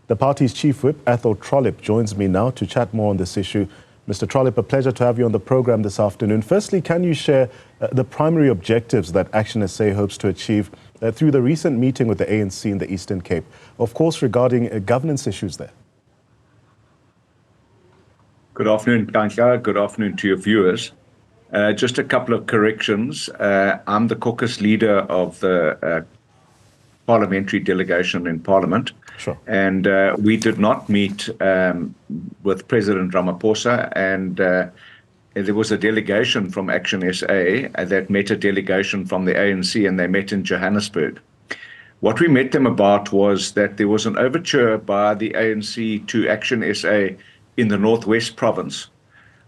The party's chief whip, Athol Trollip, joins me now to chat more on this issue. Mr. Trollip, a pleasure to have you on the program this afternoon. Firstly, can you share the primary objectives that ActionSA hopes to achieve through the recent meeting with the ANC in the Eastern Cape, of course, regarding governance issues there? Good afternoon, Kanka. Good afternoon to your viewers. Just a couple of corrections. I'm the caucus leader of the parliamentary delegation in Parliament. Sure. And we did not meet with President Ramaphosa, and there was a delegation from ActionSA that met a delegation from the ANC, and they met in Johannesburg. What we met them about was that there was an overture by the ANC to ActionSA in the Northwest Province,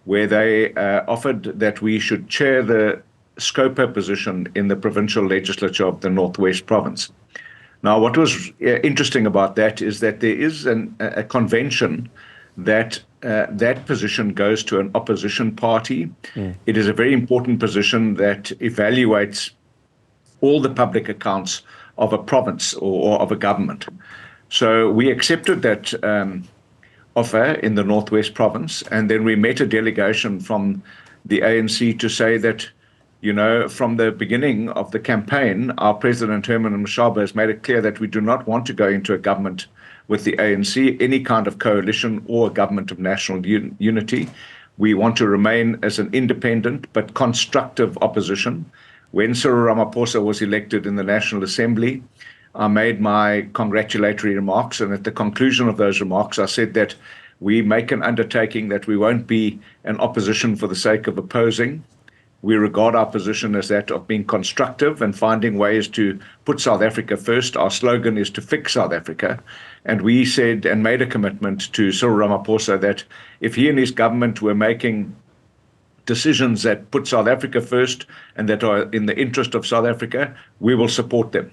where they offered that we should chair the Scopa position in the provincial legislature of the Northwest Province. Now, what was interesting about that is that there is a convention that that position goes to an opposition party. It is a very important position that evaluates all the public accounts of a province or of a government. So we accepted that offer in the Northwest Province, and then we met a delegation from the ANC to say that, you know, from the beginning of the campaign, our President Herman Mashaba has made it clear that we do not want to go into a government with the ANC, any kind of coalition or a government of national unity. We want to remain as an independent but constructive opposition. When Cyril Ramaphosa was elected in the National Assembly, I made my congratulatory remarks, and at the conclusion of those remarks, I said that we make an undertaking that we won't be an opposition for the sake of opposing. We regard our position as that of being constructive and finding ways to put South Africa first. Our slogan is to fix South Africa. And we said and made a commitment to Cyril Ramaphosa that if he and his government were making decisions that put South Africa first and that are in the interest of South Africa, we will support them.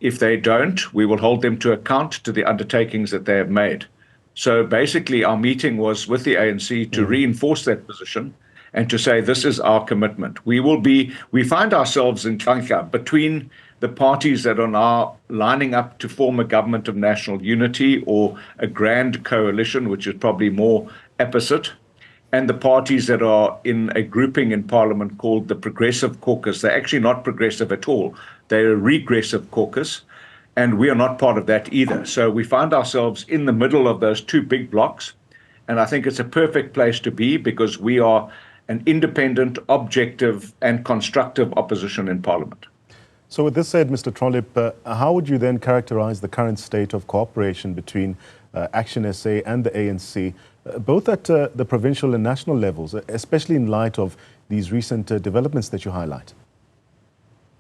If they don't, we will hold them to account to the undertakings that they have made. So basically, our meeting was with the ANC to reinforce that position and to say this is our commitment. We find ourselves in Kanka between the parties that are now lining up to form a government of national unity or a grand coalition, which is probably more apposite, and the parties that are in a grouping in Parliament called the Progressive Caucus. They're actually not progressive at all. They're a regressive caucus, and we are not part of that either. So we find ourselves in the middle of those two big blocks, and I think it's a perfect place to be because we are an independent, objective, and constructive opposition in Parliament. So with this said, Mr. Trollip, how would you then characterize the current state of cooperation between ActionSA and the ANC, both at the provincial and national levels, especially in light of these recent developments that you highlight?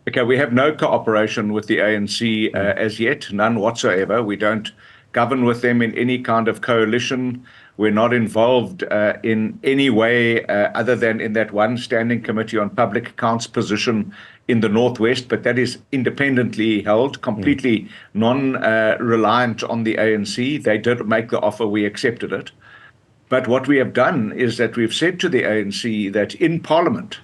Okay, we have no cooperation with the ANC as yet, none whatsoever. We don't govern with them in any kind of coalition. We're not involved in any way other than in that one standing committee on public accounts position in the Northwest, but that is independently held, completely non-reliant on the ANC. They did make the offer, we accepted it. But what we have done is that we've said to the ANC that in Parliament,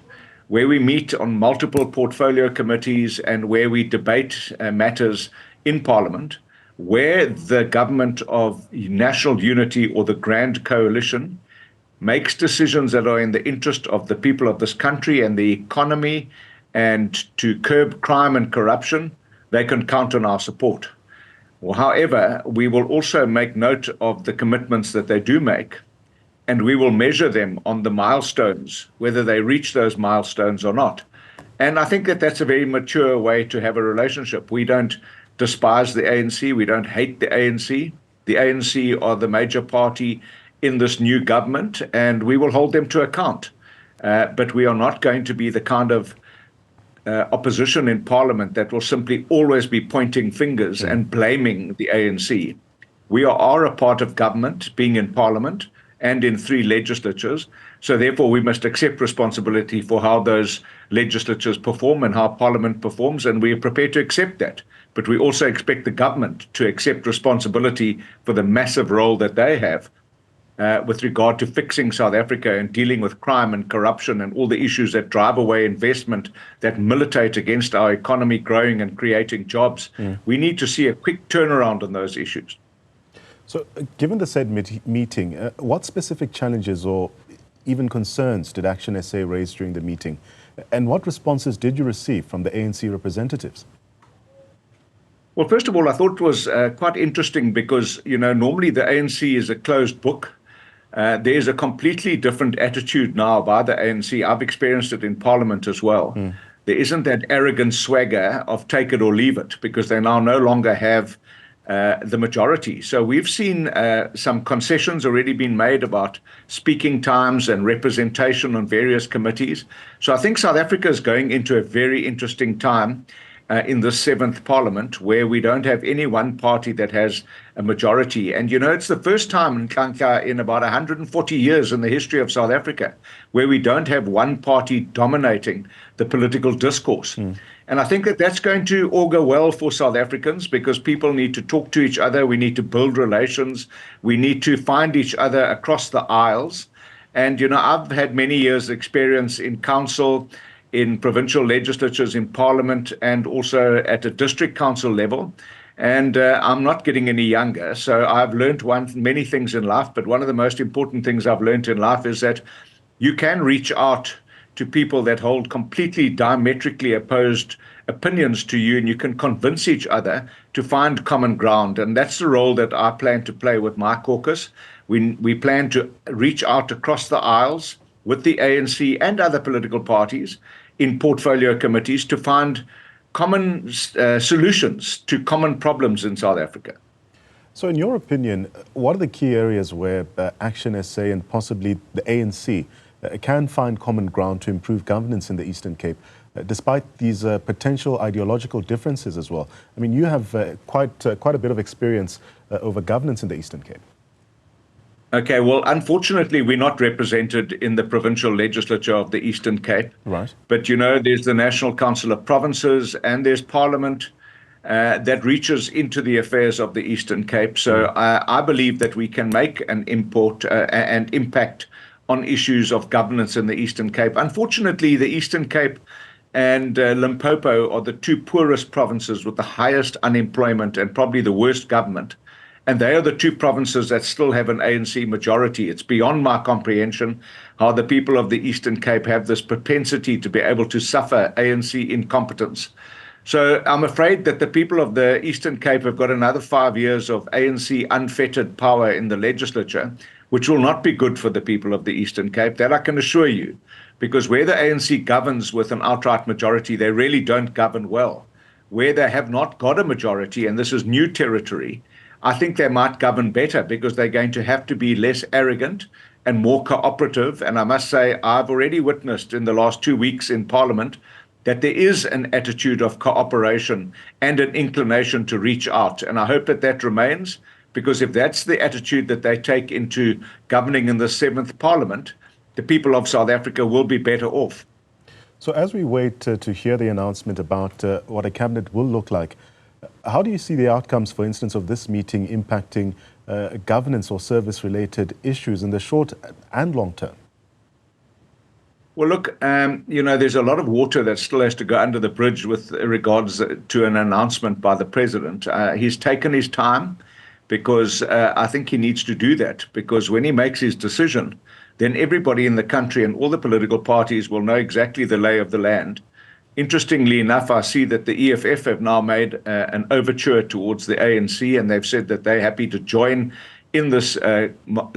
where we meet on multiple portfolio committees and where we debate matters in Parliament, where the government of national unity or the grand coalition makes decisions that are in the interest of the people of this country and the economy and to curb crime and corruption, they can count on our support. Well, however, we will also make note of the commitments that they do make, and we will measure them on the milestones, whether they reach those milestones or not. And I think that that's a very mature way to have a relationship. We don't despise the ANC. We don't hate the ANC. The ANC are the major party in this new government, and we will hold them to account. But we are not going to be the kind of opposition in Parliament that will simply always be pointing fingers and blaming the ANC. We are a part of government, being in Parliament and in 3 legislatures. So therefore, we must accept responsibility for how those legislatures perform and how Parliament performs, and we are prepared to accept that. But we also expect the government to accept responsibility for the massive role that they have with regard to fixing South Africa and dealing with crime and corruption and all the issues that drive away investment, that militate against our economy growing and creating jobs. We need to see a quick turnaround on those issues. So, given the said meeting, what specific challenges or even concerns did ActionSA raise during the meeting? And what responses did you receive from the ANC representatives? Well, first of all, I thought it was quite interesting because, normally the ANC is a closed book. There's a completely different attitude now by the ANC. I've experienced it in Parliament as well. There isn't that arrogant swagger of take it or leave it because they now no longer have the majority. So we've seen some concessions already been made about speaking times and representation on various committees. So I think South Africa is going into a very interesting time in the seventh parliament, where we don't have any one party that has a majority. And, it's the first time in about 140 years in the history of South Africa where we don't have one party dominating the political discourse. And I think that that's going to augur well for South Africans because people need to talk to each other. We need to build relations. We need to find each other across the aisles. And, I've had many years' experience in council, in provincial legislatures, in parliament, and also at a district council level. And I'm not getting any younger. So I've learned many things in life. But one of the most important things I've learned in life is that you can reach out to people that hold completely diametrically opposed opinions to you, and you can convince each other to find common ground. And that's the role that I plan to play with my caucus. We plan to reach out across the aisles with the ANC and other political parties in portfolio committees to find common solutions to common problems in South Africa. So in your opinion, what are the key areas where ActionSA and possibly the ANC can find common ground to improve governance in the Eastern Cape, despite these potential ideological differences as well? I mean, you have quite a bit of experience over governance in the Eastern Cape. Okay, well, unfortunately, we're not represented in the provincial legislature of the Eastern Cape. Right. But, there's the National Council of Provinces and there's Parliament that reaches into the affairs of the Eastern Cape. So I believe that we can make an impact on issues of governance in the Eastern Cape. Unfortunately, the Eastern Cape and Limpopo are the two poorest provinces with the highest unemployment and probably the worst government. And they are the two provinces that still have an ANC majority. It's beyond my comprehension how the people of the Eastern Cape have this propensity to be able to suffer ANC incompetence. So I'm afraid that the people of the Eastern Cape have got another 5 years of ANC unfettered power in the legislature, which will not be good for the people of the Eastern Cape. That I can assure you, because where the ANC governs with an outright majority, they really don't govern well. Where they have not got a majority, and this is new territory, I think they might govern better because they're going to have to be less arrogant and more cooperative. And I must say, I've already witnessed in the last 2 weeks in Parliament that there is an attitude of cooperation and an inclination to reach out. And I hope that that remains, because if that's the attitude that they take into governing in the seventh Parliament, the people of South Africa will be better off. So as we wait to hear the announcement about what a cabinet will look like, how do you see the outcomes, for instance, of this meeting impacting governance or service-related issues in the short and long term? Well, look, there's a lot of water that still has to go under the bridge with regards to an announcement by the president. He's taken his time because I think he needs to do that, because when he makes his decision, then everybody in the country and all the political parties will know exactly the lay of the land. Interestingly enough, I see that the EFF have now made an overture towards the ANC, and they've said that they're happy to join in this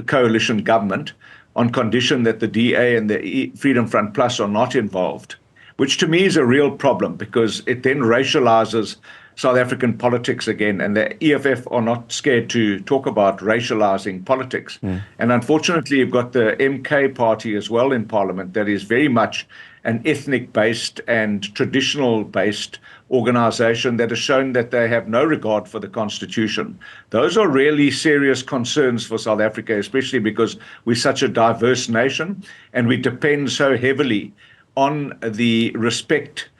coalition government on condition that the DA and the Freedom Front Plus are not involved, which to me is a real problem because it then racializes South African politics again, and the EFF are not scared to talk about racializing politics. And unfortunately, you've got the MK party as well in Parliament that is very much an ethnic-based and traditional-based organization that has shown that they have no regard for the Constitution. Those are really serious concerns for South Africa, especially because we're such a diverse nation and we depend so heavily on the respect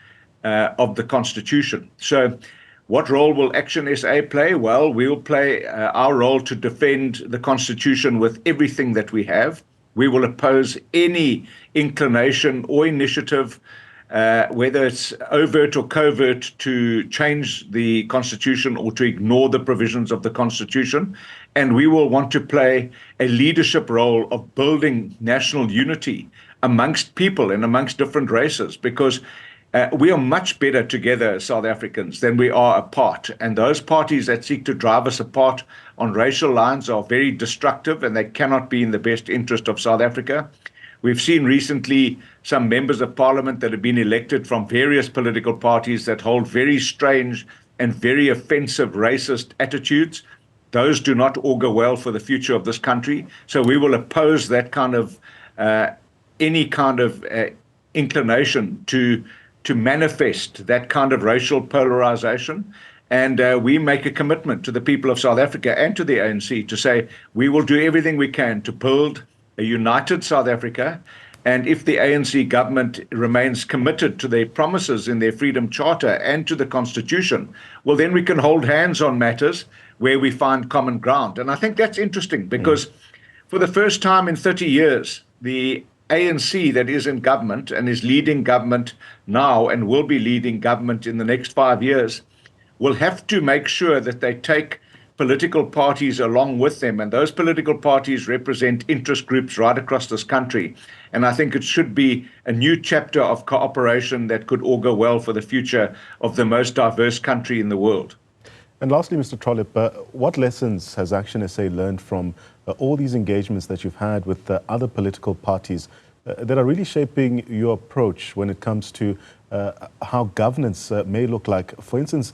of the Constitution. So what role will ActionSA play? Well, we will play our role to defend the Constitution with everything that we have. We will oppose any inclination or initiative, whether it's overt or covert, to change the Constitution or to ignore the provisions of the Constitution. And we will want to play a leadership role of building national unity amongst people and amongst different races, because we are much better together as South Africans than we are apart. And those parties that seek to drive us apart on racial lines are very destructive, and they cannot be in the best interest of South Africa. We've seen recently some members of parliament that have been elected from various political parties that hold very strange and very offensive racist attitudes. Those do not augur well for the future of this country. So we will oppose that kind of any kind of inclination to manifest that kind of racial polarization. And we make a commitment to the people of South Africa and to the ANC to say we will do everything we can to build a united South Africa. And if the ANC government remains committed to their promises in their Freedom Charter and to the Constitution, well, then we can hold hands on matters where we find common ground. And I think that's interesting because for the first time in 30 years, the ANC that is in government and is leading government now and will be leading government in the next 5 years will have to make sure that they take political parties along with them. And those political parties represent interest groups right across this country. And I think it should be a new chapter of cooperation that could augur well for the future of the most diverse country in the world. And lastly, Mr. Trollip, what lessons has ActionSA learned from all these engagements that you've had with other political parties that are really shaping your approach when it comes to how governance may look like, for instance,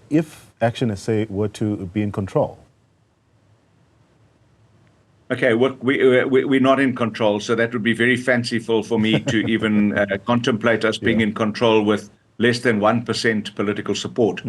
if ActionSA were to be in control? Okay, we're not in control, so that would be very fanciful for me to even contemplate us being in control with less than 1% political support.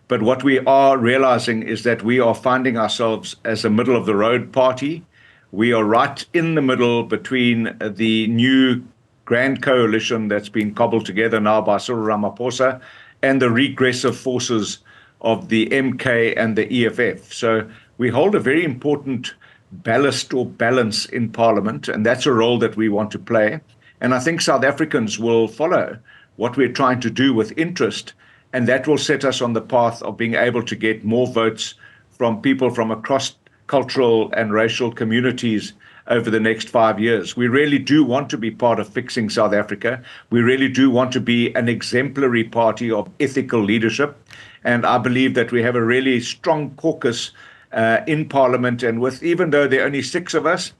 But what we are realizing is that we are finding ourselves as a middle-of-the-road party. We are right in the middle between the new grand coalition that's been cobbled together now by Cyril Ramaphosa and the regressive forces of the MK and the EFF. So we hold a very important ballast or balance in Parliament, and that's a role that we want to play. And I think South Africans will follow what we're trying to do with interest, and that will set us on the path of being able to get more votes from people from across cultural and racial communities over the next 5 years. We really do want to be part of fixing South Africa. We really do want to be an exemplary party of ethical leadership. And I believe that we have a really strong caucus in Parliament. And with, even though there are only 6 of us,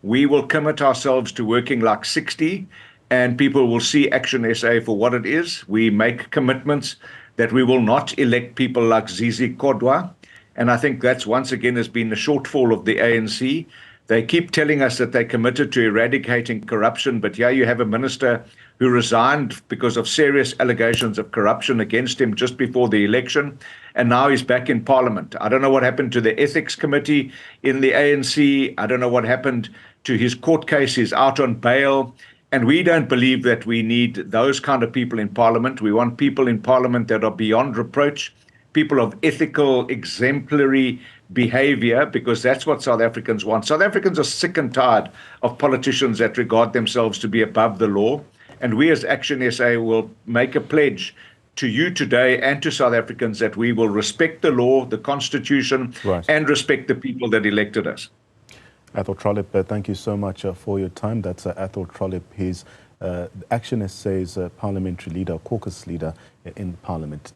we will commit ourselves to working like 60, and people will see ActionSA for what it is. We make commitments that we will not elect people like Zizi Kodwa. And I think that's once again has been the shortfall of the ANC. They keep telling us that they're committed to eradicating corruption, but here you have a minister who resigned because of serious allegations of corruption against him just before the election, and now he's back in Parliament. I don't know what happened to the ethics committee in the ANC. I don't know what happened to his court case. He's out on bail. And we don't believe that we need those kind of people in Parliament. We want people in Parliament that are beyond reproach, people of ethical, exemplary behavior, because that's what South Africans want. South Africans are sick and tired of politicians that regard themselves to be above the law. And we as ActionSA will make a pledge to you today and to South Africans that we will respect the law, the Constitution, and respect the people that elected us. Athol Trollip, thank you so much for your time. That's Athol Trollip. He's ActionSA's parliamentary leader, caucus leader in Parliament.